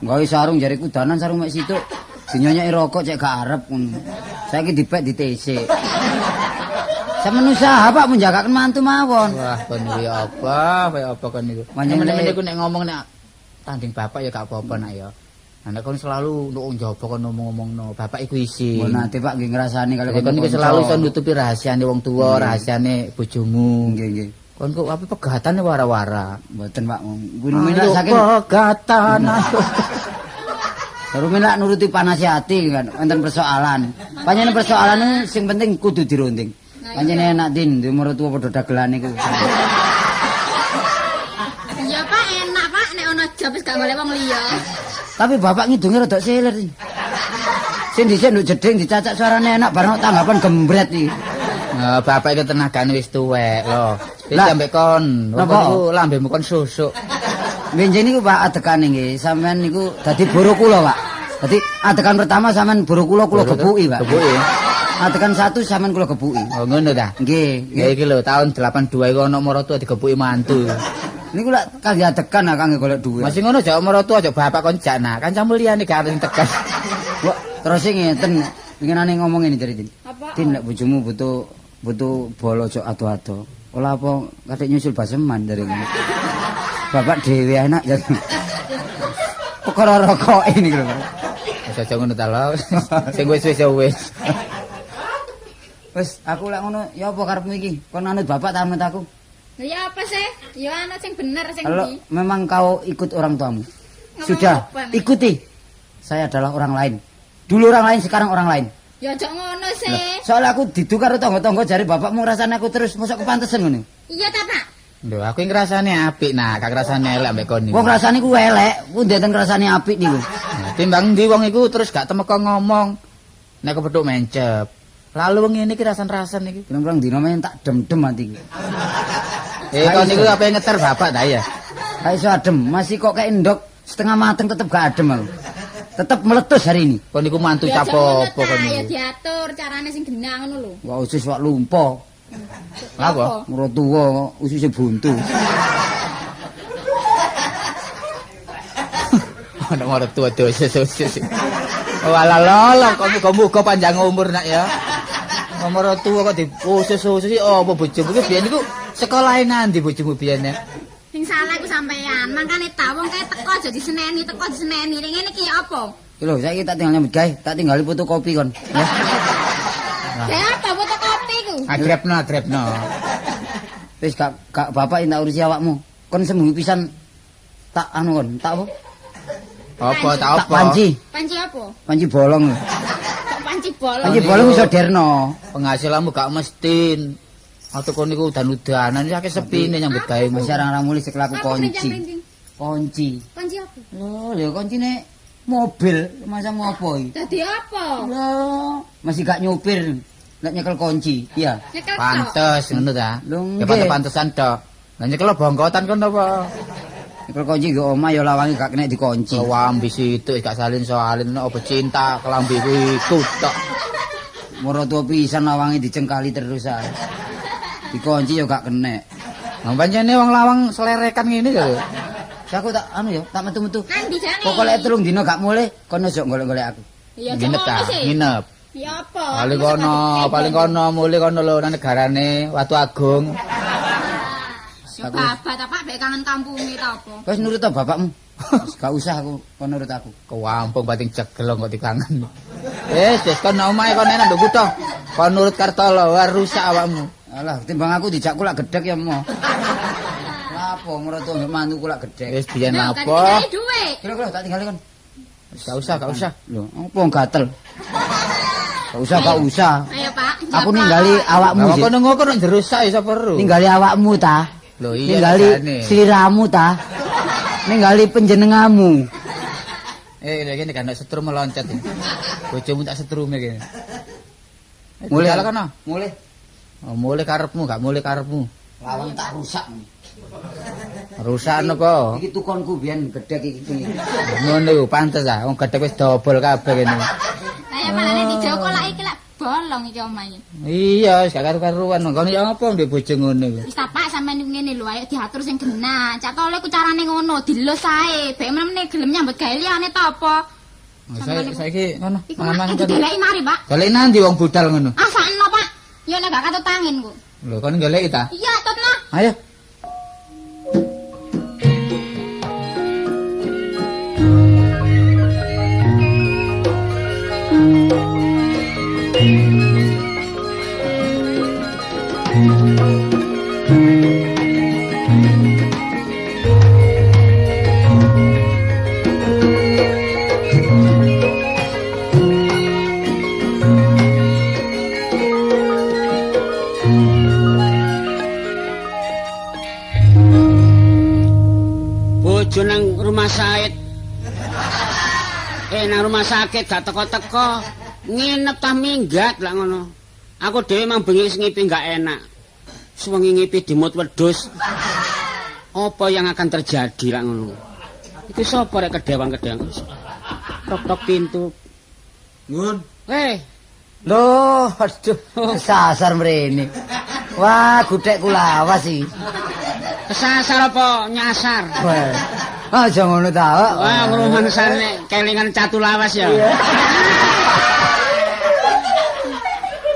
Gawe sarung jare kudanan sarung mek situk. Dinyonyeki rokok cek gak arep ngono. Saiki dipek di TC. Sampeyan usaha Pak menjagaken mantu mawon. Wah, kon iki apa? Kaya apa kon niku? Meneh-meneh ku nek ngomong nek tanding bapak ya gak apa-apa nak ya. Nek kon selalu nduk njaba kon ngomong-ngomongno, bapak iku isin. Mun nate Pak nggih ngrasani kalau Kon iki selalu iso nutupi rahasiane wong tuwa, rahasiane bojomu. Nggih, nggih. Kon kok apa pegatane wara-wara. Mboten Pak, rumin lak saking pegatan. rumin lak nuruti panase ati kan enten persoalan. Panjenengan persoalane sing penting kudu dirunding. Panjenengan enak din duwe mertua padha dagelan niku. Iya, Pak, enak, Pak, nek ana job wis gak golek wong liya. Tapi bapak ngidunge rada seler. Sing dhisik nduk jeding dicacak suarane enak bareng tanggapan gembret iki. Nah, bapak iki tenagane wis tuwek lho. Wis Lah, sampe kon, wong napa? niku lambemu kon susuk. Benjen niku Pak adekane nggih, sampean niku dadi boro kula, Pak. Dadi adekan pertama sampean boro kula gebuki, Pak. Gebuki. Adekan 1 sampean kula gebuki. Oh, ngono ta? Nggih. Ya iki lho, tahun 82 iku ana maratuwa digebuki mantu. Niku lak kangge adekan kangge golek dhuwit. Masih ngono aja maratuwa aja bapak kon jak nah. Kancamu liyane gak arep tekan. Kok terus ngeten pengenane ngomong ini jare Din. Apa? Din lek bojomu butuh bolo aja ado-ado. Ola apa katik nyusul baseman dari ngene. Bapak dhewe enak ya. Perkara rokok ini lho. Wis aja ngono ta lho. Sing wis-wis ya wis. Wis aku lek ngono ya apa karepmu iki? Kon anut bapak ta anut aku? Lah ya apa sih? Ya ana sing bener sing Kalau ndi? memang kau ikut orang tuamu. Ngomong Sudah, apa, Nek? ikuti. Saya adalah orang lain. Dulu orang lain, sekarang orang lain. Ya aja ngono sih. Soalnya aku didu karo tangga-tangga jare bapakmu ngrasani aku terus mosok kepantesan ngono. Iya ta, Pak? Lho, aku iki ngrasane apik nah, gak ngrasane elek mbek kon niku. Wong ngrasani ku elek, ku ndeten ngrasani apik niku. Nah, timbang ndi wong iku terus gak temeka ngomong. Nek kepethuk mencep. Lalu wong ngene iki rasan-rasan iki. Pirang-pirang dina men tak dem-dem atiku. Kon niku apa ngeter bapak ta ya? Gak iso adem, masih kok kayak endok setengah mateng tetep gak adem aku. Tetep meletus hari ini. Kon niku mantu Ya aja ngono capo-opo ta, kon ya niku. diatur carane sing genah ngono lho. Wah usus wak lumpo. Apa? Murah tuwa ususe buntu. Ana marep tua dosis. Walah lolo, muga panjang umur nak ya. Nomor tua kok diusus-usus iki apa bojomu iki biyen niku sekolahe nandi bojomu biyen ya. Sing salah ku sampean, mangkane ta wong kae teko aja diseneni, teko diseneni. Ning ngene iki apa? Iki lho saiki tak tinggal nyambut gawe, tak tinggali fotokopi kon. Ya. Ya apa fotokopi ku? Adrepno. Wis gak bapak tak urusi awakmu. Kon sembuh pisan tak anu kon, tak apa? Apa tak Tak apa? panci. Panci apa? Panci bolong. Kok panci bolong? Panci bolong iso derno. Penghasilanmu gak mestin. Atau kon niku udan-udanan iki akeh sepine nyambut gawe mu. Masih arang muli sekelaku Apa kunci. printing-printing? Kunci. Panci apa? Lho kuncine mobil, masa ngopo iki? Dadi apa? Lho, masih gak nyupir. Nek nyekel kunci. Iya. Nyekel tok. Pantes ngono ta. Lho, Ya nggih. pantesan tok. Lah nyekel bongkotan kon apa? Kekunci nggo omah ya lawange gak kena dikunci. Lambi situk gak salin-salin nek apa cinta kelambi kuwi iku tok. Moro tuwa pisan lawange dicengkali terus ae. Dikunci ya gak kena. Nah, pancene wong lawang selerekan ngene lho. Aku tak anu ya, tak metu-metu. Nanti jane. Pokoke 3 dina gak mulih, kono sok golek-golek aku. Ya Nginep ta, nginep. Ya apa? Paling kono mulih kono lho nang negarane Watu Agung. Ya babat apa mek kangen kampunge ta apa? Wis nurut ta bapakmu. Gak usah aku, kon nurut aku. Kewampung bating jegelong kok dikangen. Wis kon nang omahe kon enak nduk kutho. Kon nurut Kartolo, rusak awakmu. Alah, timbang aku dijak kulak gedhek ya mo. Lapo meroto mbek mantu kulak gedhek. Wis biyen Nah, apa? kan duit. Kira-kira tak tinggali kon. Gak usah. Lho, opo gatel? Gak usah. Ayo Pak. Aku ninggali awakmu. Lah kono ngono nek jerusak iso perlu. Ninggali awakmu ta. Lho iya Ninggali jane. sliramu ta. Ninggali penjenengamu. Lek kene kan setrum meloncat. Bojomu tak setrume kene. Mulih Jalan kono. Mulih. Oh, mulih karepmu, gak mulih karepmu. Lawang tak rusak. Rusak napa? Iki tukonku biyen gedhek iki. Ngono yo pantes ah, wong gedhek wis dobol kabeh kene. Ayo malane dijoko lak iki lak bolong iki omahe. Iya, wis gak karu-karuan. Ngono ya apa ndek bojo ngono iki. Wis ta Pak sampean ngene lho ayo diatur sing genah. Cak tole ku carane ngono, dilus ae. Bek meneh gelem nyambut gawe liyane ta apa? Saiki ngono, Iku mangan kan. deleki mari, Pak. Golek nandi wong budal ngono. Ah sakno, Pak. Yo nek gak katut angin ku. Lho, kon goleki ta? Iya, tutno. Ayo. Bojo nang rumah sakit. Nang rumah sakit gak teko-teko. Nginep tah minggat lah ngono. Aku dhewe mang bengi ngipi gak enak. Suwengi ngipi dimut wedhus. Apa yang akan terjadi lah ngono. Iki sapa rek kedewang-kedewang. Tok-tok pintu. Ngun. Loh, aduh, kesasar mrene. Wah, gudhekku lawas iki. Kesasar apa nyasar? Wah, aja ngono ta. Wah, ngrumangsane kelingan catu lawas ya.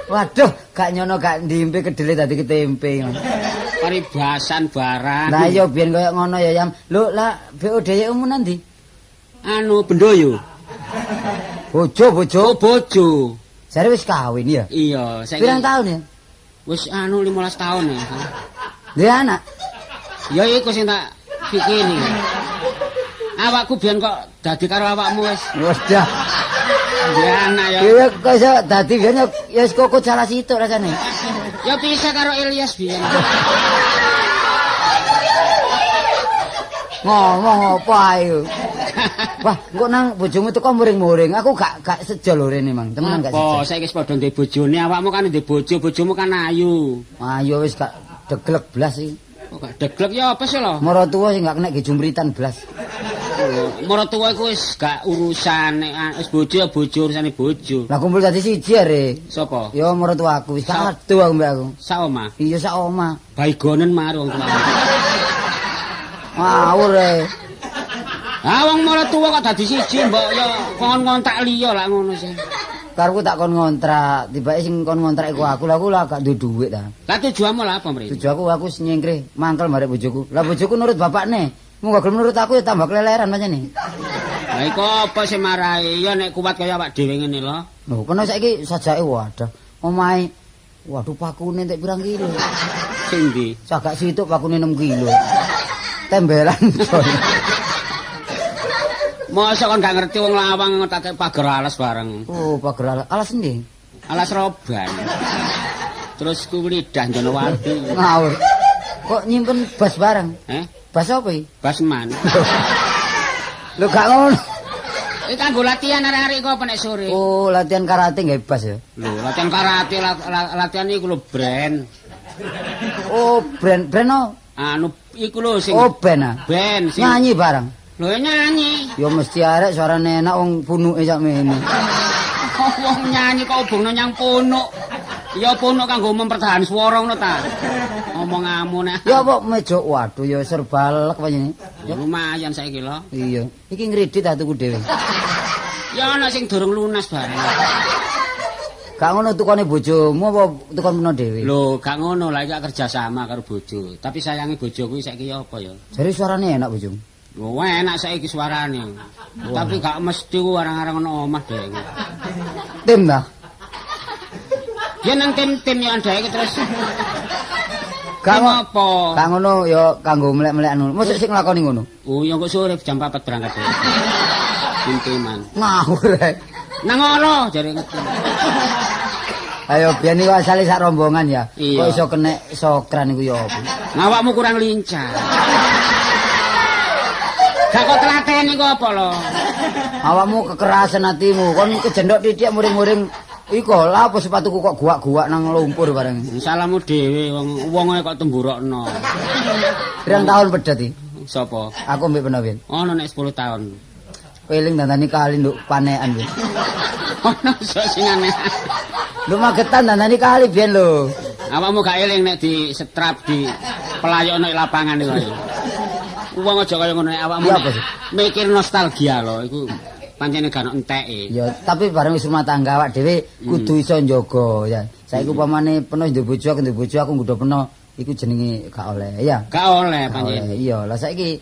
Waduh, gak nyono gak ndimpe kedele dadi ketempe. Paribasan barang. Lah iya biyen koyo ngono ya, Yam. Lho, lah BOD umum nanti? Anu Bendoyo. Bojo. Oh, bojo. Jare wis kawin ya? Iya, saiki. Pirang tahun ya? Wis anu 15 tahun ya. Dia anak. Ya iku sing tak pikiri. Awakku biyen kok dadi karo awakmu wis. Wes dah. Ya anak ya. Iya kok iso dadi biyen ya wis kokot salah situk rasane. Ya bisa karo Ilyas biyen. Ngomong apa ayo. Wah, kok nang bojomu teko muring-muring. Aku gak sejo lho rene, Mang. Temenan gak sejo. Apa saiki wis padha ndek bojone, awakmu kan ndek bojo, bojomu kan ayu. Ayo wis gak deglek blas iki. Kok gak deglek ya apa sih lho? Mara tuwa sing gak kena gejumritan blas. Maratuwa iku wis gak urusan nek wis bojo ya bojo urusane bojo. Lah kumpul dadi siji are. Sapa? Ya mara tuaku wis gak adu aku mbek aku. Sak omah. Iya sak omah. Baigonen mar wong tuwa. Ngawur e. Ah wong maratuwa kok dadi siji mbok ya kon ngontak liya lah ngono sih. Karku tak kon ngontrak, tibake sing kon ngontrak iku aku. Lah aku lah gak duwe dhuwit ta. Lah tujuanmu lah apa mrene? Tujuanku aku wis nyengkre mangkel marek bojoku. Lah bojoku nurut bapakne. Mung gak gelem nurut aku ya tambah keleleran pancene. Lah iku apa sing marahi? Ya nek kuat kaya awak dhewe ngene lho. Lho, kono saiki sajake wadah. Omahe waduh pakune entek pirang kilo. Sing ndi? Sagak situk pakune 6 kilo. Tembelan. Mosok kon gak ngerti wong lawang ngetake pager alas bareng. Oh, pager alas endi? Alas roban. Terus ku lidah Jonowati. Ngawur. Kok nyimpen bas bareng? Bas apa iki? Basman. Lho gak ngono. Iki kanggo latihan arek-arek kok apa nek sore. Oh, latihan karate nggih bas ya. Lho, latihan karate latihan iku lho brand. Oh, brand Anu iku lho sing Oh, ben ah. ben sing Nyanyi bareng. lho nyanyi. Ya mesti arek suarane enak wong punuke sakmene. Wong nyanyi kok hubungno nyang punuk. Ya punuk kanggo mempertahan swara ngono ta. Omonganmu nek. Ya apa meja waduh ya serbalek panjenengan. Ya lumayan saiki lho. Iya. Iki ngredit ta tuku dhewe. Ya ana sing durung lunas bareng. Gak ngono tukane bojomu apa tukang peno dhewe? Lho, gak ngono lah iki kerja sama karo bojo. Tapi sayangi bojoku saiki apa ya? Jare suarane enak bojomu. Lho, enak saiki suarane. Tapi gak mesti ku arang-arang ono omah dhek. Tim ta? Ya nang tim-tim ya dhek terus. Gak Tim apa? Gak ngono ya kanggo melek-melek anu. Mosok sing nglakoni ngono. Oh, ya kok sore jam 4 berangkat. Tim-timan. Ngawur ae. Nang ngono jare ngerti. Ayo biyen iki asale sak rombongan ya. Iya. Kok iso kenek sokran iku ya apa? Ngawakmu kurang lincah. Gak kok telaten iku apa lho? Awakmu kekerasan hatimu, kon kejendok titik muring-muring iku lha apa sepatuku kok guak-guak nang lumpur bareng. Salahmu dhewe wong kok temburokno. Pirang tahun pedet iki? Sopo? Aku mbek peno pian. Ono nek 10 tahun. Eling dandani kali nduk panekan pian. Ono sok sing aneh. Lu magetan dandani kali biyen lho. Awakmu gak eling nek di setrap di pelayokno lapangan iku. Wong aja kaya ngono awakmu. Iya apa sih? Mikir nostalgia lho iku pancene gak ono enteke. Ya, tapi bareng wis rumah tangga awak dhewe kudu iso njaga ya. Saiki upamane peno nduk bojo aku nggodho peno iku jenenge gak oleh ya. Gak oleh Gak oleh, pancen. iya. Lah saiki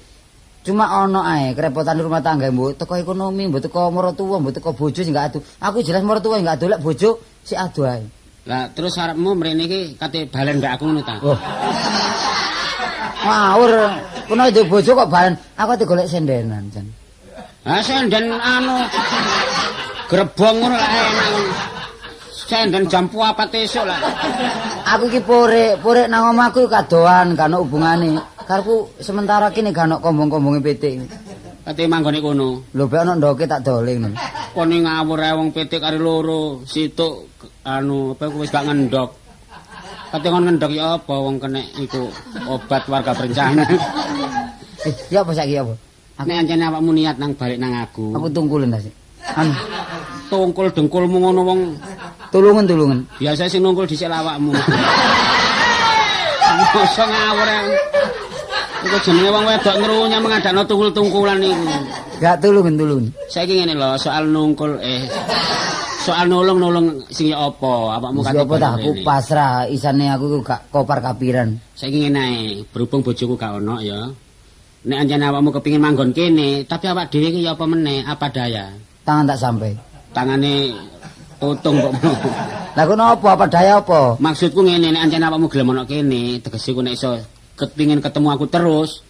cuma ono ae kerepotan rumah tangga mbok teko ekonomi, mbok teko maratuwa, mbok teko bojo sing gak adu. Aku jelas maratuwa gak adu lek bojo si adu ae. Lah terus arepmu mrene iki kate balen mbak aku ngono ta? Oh. Ngawur, kono nduk bojo kok balen. Aku ate golek sendenan, Jan. Ha senden anu grebong ngono lah enak. Senden jam 4 esuk lah. Aku iki pore nang omahku kadoan, gak ono hubungane. Karepku sementara kene gak ono kombong-kombonge PT. Kate manggone kono. Lho mek ono ndoke tak dole ngono. Kone ngawur ae wong PT karo loro, situk anu apa wis gak ngendok. Kate kon ngendok ya apa wong kena iku obat warga berencana. Ya apa saiki apa? Nek ancene awakmu niat nang balik nang aku. Aku tungkulen ta sik. Anu, Tungkul dengkulmu ngono wong tulungan. biasa sing nungkul dhisik awakmu. Mosok ngawur ae. Iku jenenge wong wedok ngerunya mengadakno tungkul-tungkulan niku. Gak tulungan. Saiki ngene lho, soal nungkul soal nulung sing ya apa? Awakmu kate Siapa tak aku pasrah, isane aku gak kopar kapiran. Saiki ngene ae, berhubung bojoku gak ono ya. Nek anjane awakmu kepengin manggon kene, tapi awak dhewe iki ya apa meneh, apa daya? Tangan tak sampai. Tangane potong kok. Lah kono apa daya apa? Maksudku ngene, nek anjane awakmu gelem ono kene, tegese ku nek iso kepengin ketemu aku terus.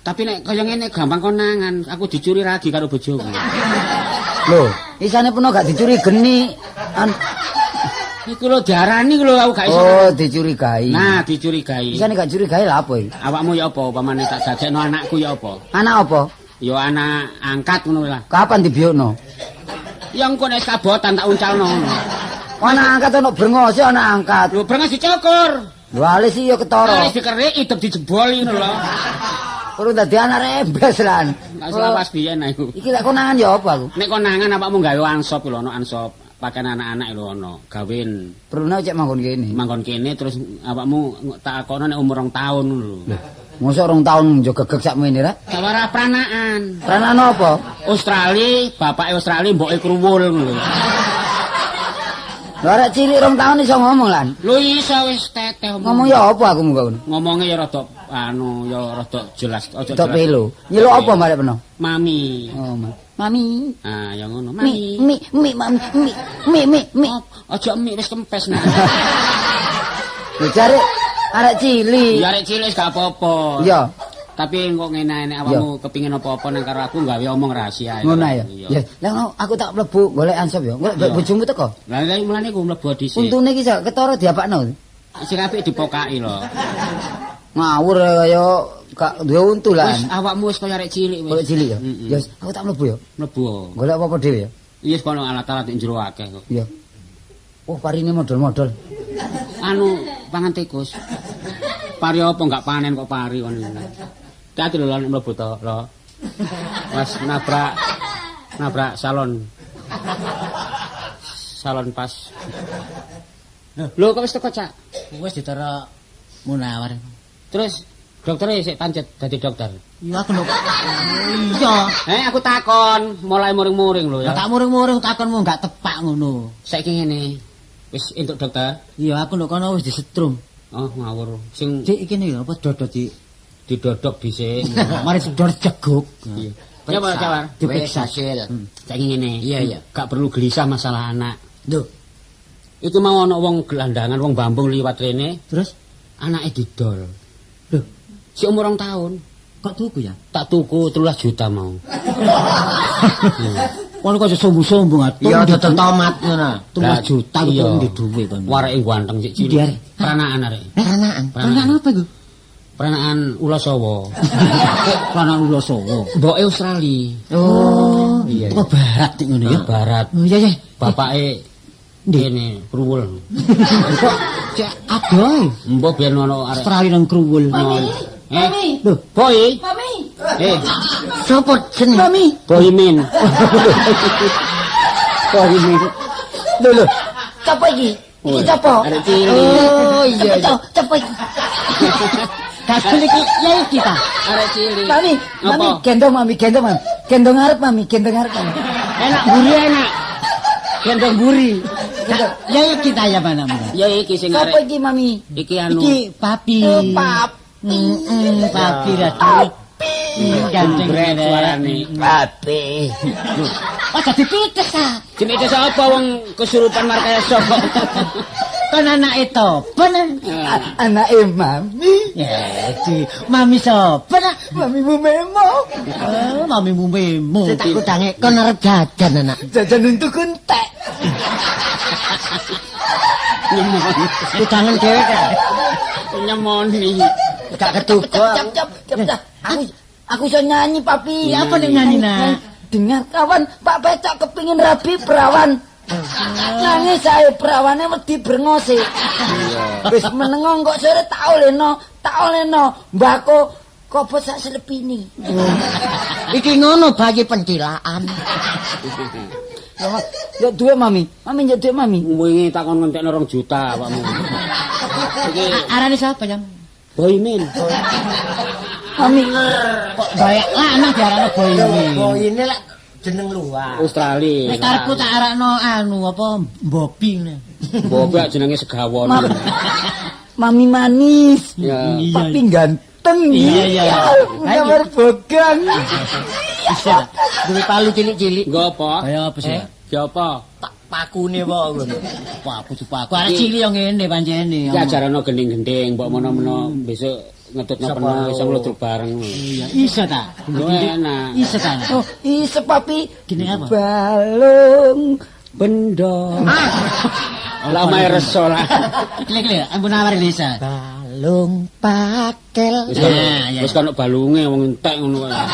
Tapi nek kaya ngene gampang konangan, aku dicuri ragi karo bojoku. Lho, isane peno gak dicuri geni. Iku lho diarani lho aku gak iso. Oh, dicurigai. Nah, dicurigai. Isane gak curigai lah apa iki? Awakmu ya apa upamane tak dadekno anakku ya apa? Anak apa? Ya anak angkat ngono lah. Kapan dibiokno? Ya engko nek kabotan tak uncalno ngono. Anak angkat ono brengos anak angkat. Lho brengas dicukur. Lho alis iki ya ketara. Wis dikerik idep dijeboli ngono lho. Kurang dadi anak rembes lan. Gak selawas biyen iku. Iki lek konangan ya apa aku? Nek konangan awakmu gawe ansop lho, ono ansop. Pakaian anak-anak lho ono, gawin. Bruna cek manggon kene. Manggon kene terus awakmu tak akono nek umur 2 tahun ngono lho. Mosok 2 tahun yo gegek sakmene ra? Sawara pranaan. Pranaan apa? Australia, bapake Australia, mboke kruwul ngono lho. Lho arek cilik 2 tahun iso ngomong lan. Lho iso wis teteh Ngomong ya apa aku muga ngono? Ngomongnya ya rada rada jelas, aja Tok jelas. pelo. Nyeluk apa balik peno? Mami. Oh, Mami. Ah, ya ngono, Mi, Mami. mi. Aja mie wis kempes nah. Lho jare arek cilik. Ya arek cilik gak apa-apa. Iya. Tapi kok ngene nek awakmu kepengin apa-apa nang karo aku gawe omong rahasia. Ngono ya. Iya. Ya, lah aku tak mlebu golek ansop ya. Golek bojomu teko. Lah mulane ku mlebu dhisik. Untune iki ketara diapakno. Sing apik dipokaki lho. Ngawur kaya gak duwe untu lah. Wis awakmu wis kaya arek cilik wis. Golek cilik ya. Mm-mm. Ya aku tak mlebu ya. Mlebu. Golek apa-apa dhewe ya. Iya wis kono alat-alat ing jero akeh kok. Iya. Oh, parine model-model. Anu pangan tikus. Pari apa enggak panen kok pari kon. Hati lho nek mlebu to, lho. Wes nabrak salon pas. Lho kok wis teko, Cak? Wis ditara Munawar. Terus dokter sik pancet dadi dokter. Iya aku lho. Iya. Aku takon, mulai muring-muring lho ya. Tak muring-muring takonmu enggak tepak ngono. Saiki ngene. Wis entuk dokter. Iya aku lho kono wis disetrum. Oh, ngawur. Sing Dik iki lho apa dodot Dik. didodok dhisik. Mari sedor jeguk. Iya. Ya Pak Cawar, Diperiksa. saiki ngene. Iya. Gak perlu gelisah masalah anak. Lho, Itu mau ana wong gelandangan, wong Bambung liwat rene, terus anake didol. lho, Si umur 2 tahun. kok tuku ya? Tak tuku 13 juta mau. Kono kok sombong-sombong atuh. Iya dodol tomat ngono. 13 juta Iya. kok ndi duwe kono. Wareke ganteng sik Ndi cilik. arek? Peranaan arek. Peranaan. Peranaan apa iku? Peranaan Ula Sawa. Peranaan Ula Sawa. Mboke Australia. Oh, Iya. Kok barat ning ngono ya? Barat. Oh iya iya. Bapake ndene Kruwul. Kok cek adoh. Mbok ben ono arek. Australia nang Kruwul. Lho, Boy. Mami. Sopo jeneng? Mami. Boy Min. Boy Min. Lho. Sopo iki? Iki sopo? Arek cilik. Oh iya. Sopo iki? Kasih iki ya iki ta. Arek cilik. Mami, Apa? gendong mami. Gendong arep mami. Enak buri enak. Gendong buri. Ya iki ta ya manamu. Ya iki sing Sopo arek. iki mami? Iki anu. Iki papi. Papi ratu. Ganteng Brek suarane. Papi. Oh jadi pites ta. Jenenge sapa wong kesurupan Markeso kok. Kan anak itu bener. Anake mami. Ya, di mami sapa nak? Mamimu memo. Oh, mamimu memo. Tak kudange kon arep jajan anak. Jajan untuk entek. Kudangan dhewe kan. Nyemoni. Gak ketuga. Cap. Aku iso nyanyi papi. Apa ning nyanyi nak? Dengar kawan, Pak Becak kepingin rabi perawan. Nangis saya perawane wedi brengose. Wis menengong kok sore tak olehno. Mbako kopo sak selepini. Iki ngono bagi pencilaan. Ya duwe mami. Mami ya duwe mami. Wingi takon ngentekno 2 juta awakmu. Iki Arane sapa yang? Boy Min. Mami. Kok banyak lanang diarani boy ini. Ini lek jeneng luar. Australia. Nek karepku tak arakno anu apa Bobby ne. Bobek jenenge Segawon. Mami manis. Ya. Papi ganteng. Iya. Gambar bogang. Bisa. Duwe palu cilik-cilik. Nggo apa? Kaya apa sih? Siapa? Pakune kok ngono. Paku. Arek cilik yo ngene pancene. Iki ajarano gending-gending, mbok menawa besok ngetutno penuh iso nglutruk bareng. Iya, iso ta? Lho enak. Iso ta? Oh, iso papi. Gini apa? Balung. Bendong. Lama reso lah. Klik-klik, ampun nawar Lisa. Balung pakel. Wis kono balunge wong entek ngono kae.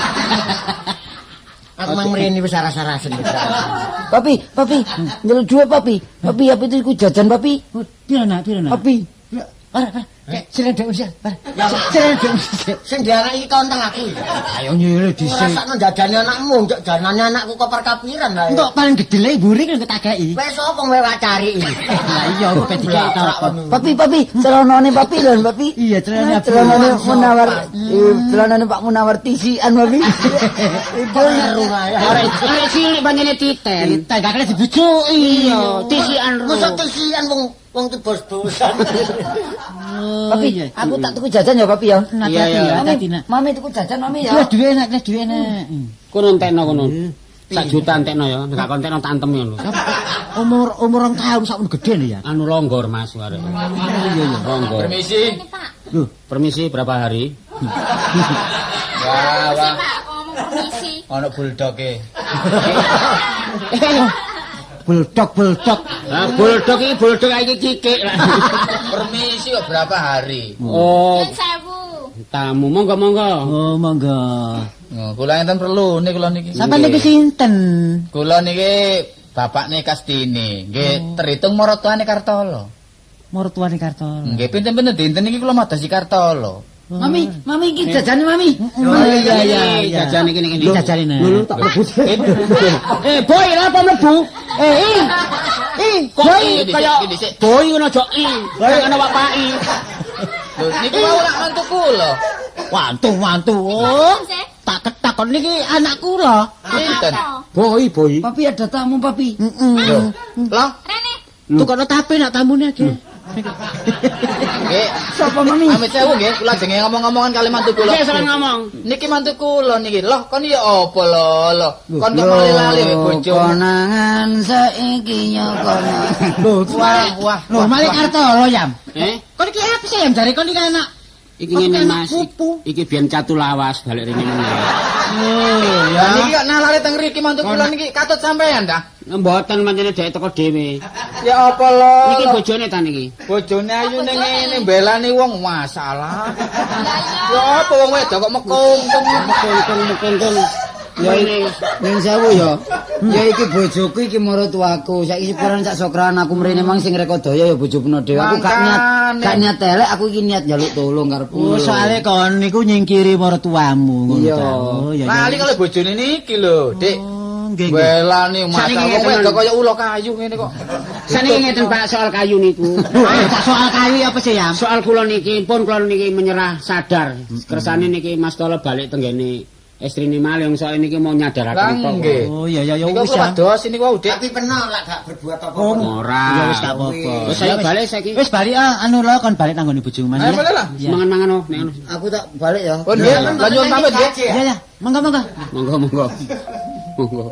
Aku mang mrene wis arah-arasen. Papi. Njaluk duwe papi. Papi apa itu iku jajan papi? Pira nak? Papi. Para. Silen dek usia. Silen dek usia. Sing diarani konteng aku. Ayo nyele dhisik. Rasakno jajane anakmu, njok janane anakku kok perkapiran lah. Entuk paling gede le buri kan tak gaki. Wes opo kowe wak cari iki? Lah iya kok dikek apa. Papi, celanane papi lho, papi. Iya, celana Celanane Munawar. Celanane Pak Munawar tisian papi. Itu seru ae. Arek cilik pancene titen. Kita gak kena dibujuki. Iya, tisian ro. Mosok tisian wong bos-bosan. Oh, Papi, iya. aku tak tuku jajan ya papi ya. Hati-hati ya, hati-hati nak. Mami tuku jajan mami ya. Lah duwe nak. Kono entekno kono. 1 juta entekno ya, nek gak entekno tantem ngono. Umur 2 tahun sakmono gede nih ya. Anu longgor Mas arek. Iya. Longgor. Permisi. Ini Pak. Loh, Permisi berapa hari? Wah, Pak, kok ngomong permisi. ono buldoge. buldog. Lah buldog iki cicik lah. Permisi kok berapa hari? Oh, Nyun sewu. tamu monggo. Oh, monggo. Oh, kula enten perlu kula niki. Sampeyan niki sinten? Kula niki bapakne Kastini. Nggih terhitung maratuane Kartolo. mertuane Kartolo. Nggih pinten-pinten dinten iki kula madosi Kartolo. Mami iki jajane Mami. Iya. Jajane iki Iki jajane. Lho tak mlebu. Boy, apa mlebu? Boy kaya boy ngono aja boy ana wapaki. Lho niki wau lak mantu kula. Wantu. Oh, tak ketakon niki anak kula. Pinten? Boy. Papi ada tamu Papi. Lho. Lah, Rene. Tukono tape nak tamune iki. nggih. Sapa Mami? Amit sewu nggih, kula jenenge ngomong-ngomongan kali mantu kula. Sik sampean ngomong. Niki mantu kula niki. Loh, kon ya apa lho? Kon kok lali-lali wae bojo. Konangan saiki ya konangan. Wah. Lho, Malik Kartolo yam. Kok Kon iki apa sih yam jare kon iki anak iki ngene Mas. Iki biyen catu lawas balik rene meneh. Ya niki kok nalare teng mriki mantu kula niki katut sampean ta? Mboten pancene dhek teko dhewe. Ya apa lho? Niki bojone ta niki. Bojone ayu ning ngene mbelani wong masalah. Ya apa wong wedok kok mekungkung. Ya ini Ning sewu ya. Ya iki bojoku iki maratuaku. Saiki sepurane sak sokran aku mrene mang sing rekodaya ya bojo peno dhewe. Aku gak niat elek, aku iki niat njaluk tolong karepku. Oh, soalnya kon niku nyingkiri martuamu ngono Iya. ta. Oh, ya. Lali kalau bojone niki lho, Dik. Nggih. Belani masalah Sakniki wong ngeten, wedok kaya ulo kayu ngene kok. saniki ngeten Pak soal kayu niku. Tak soal kayu apa sih yam? Soal kula niki pun kula niki menyerah sadar. Kersane niki Mas Tolo balik tenggene istrine malih sok niki mau nyadaraken kok. Nggih. Oh, iya Niku wis kula ya. dos ini wau, Dik. Tapi pernah lak gak berbuat apa-apa. Ora. Ya wis gak apa-apa. Wis saya balik saiki. Wis balik anu lho kon balik nang ngene bojomu Mas. Ayo boleh lah. Iya. Mangan-mangan oh nek anu. Aku tak balik ya. Oh nggih, lanjut pamit nggih. Iya. Monggo. Monggo.